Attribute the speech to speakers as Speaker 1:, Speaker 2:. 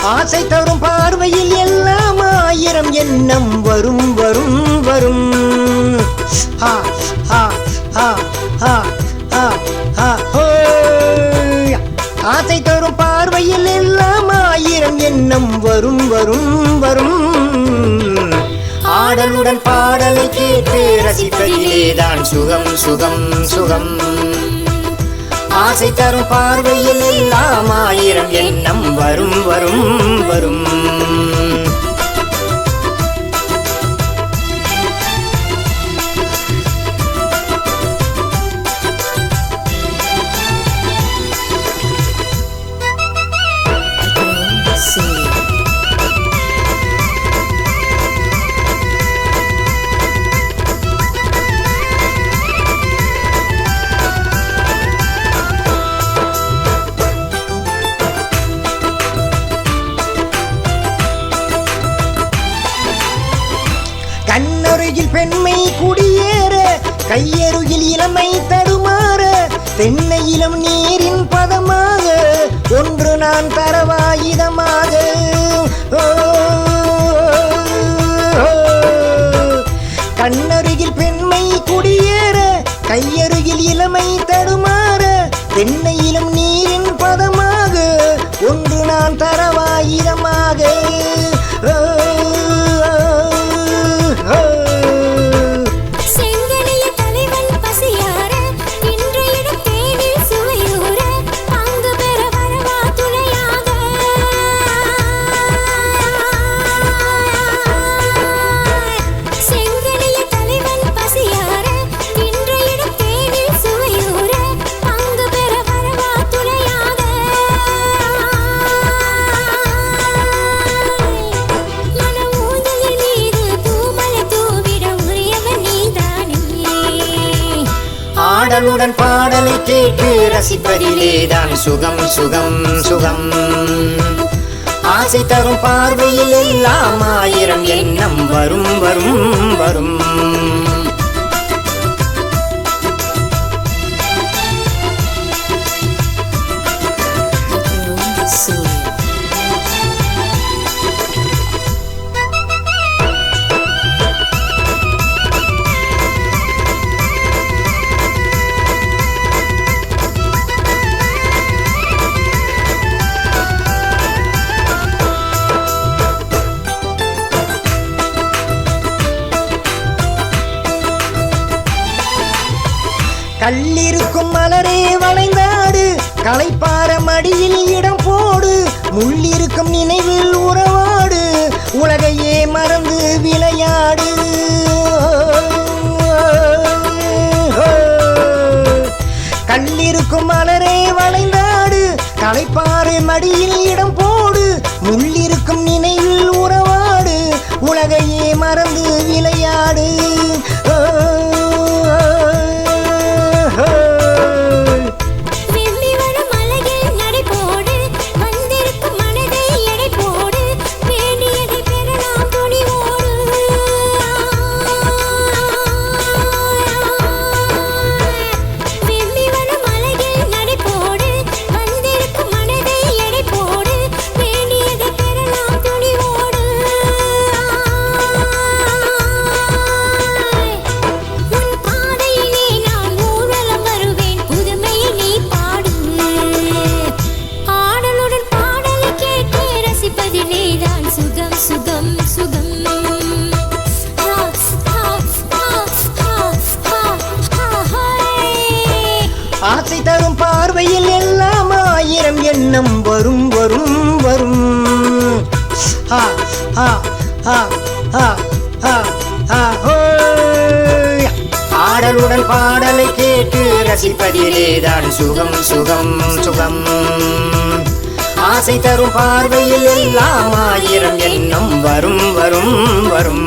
Speaker 1: ஆசை தரும் பார்வையில் எல்லாம் ஆயிரம் எண்ணம் வரும் வரும் வரும். ஹா ஹா ஹா ஹா ஹா ஹா ஹோய். ஆசை தரும் பார்வையில் எல்லாம் ஆயிரம் எண்ணம் வரும் வரும் வரும். ஆடலுடன் பாடலை கேட்டு ரசிப்பதிலேதான் சுகம் சுகம் சுகம். ஆசை தரும் பார்வையில் எல்லாம் ஆயிரம் எண்ணம் வரும் வரும் வரும். கண்ணருகில் பெண்மை குடியேற கையருகில் இளமை தடுமாற தென்னை இளம் நீரின் பதமாக ஒன்று நான் தரவாயுதமாக. கண்ணருகில் பெண்மை குடியேற கையருகில் இளமை தடுமாற தென்னை இளம் நீரின் பதமாக ஒன்று நான் தரவாயுதமாக. ஆடலுடன் பாடலை கேட்டு ரசிப்பதிலேதான் சுகம் சுகம் சுகம். ஆசை தரும் பார்வையில் எல்லாம் ஆயிரம் எண்ணம் வரும் வரும் வரும். கல்லிருக்கும் மலரே வளைந்தாடு களைப்பார மடியில் இடம் போடு முள்ளிருக்கும் நினைவில் உறவாடு உலகையே மறந்து விளையாடு. கல்லிருக்கும் மலரே வளைந்தாடு களைப்பார மடியில் இடம் போடு முள்ளிருக்கும் நினைவில் உறவாடு உலகையே மறந்து விளையாடு. ஆசை தரும் பார்வையில் எல்லாம் ஆயிரம் எண்ணம் வரும் வரும் வரும். ஹா ஹா ஹா ஹா ஹா ஹா ஹோய். ஆடலுடன் பாடலை கேட்டு ரசிப்பதிலேதான் சுகம் சுகம் சுகம். ஆசை தரும் பார்வையில் எல்லாம் ஆயிரம் எண்ணம் வரும் வரும் வரும்.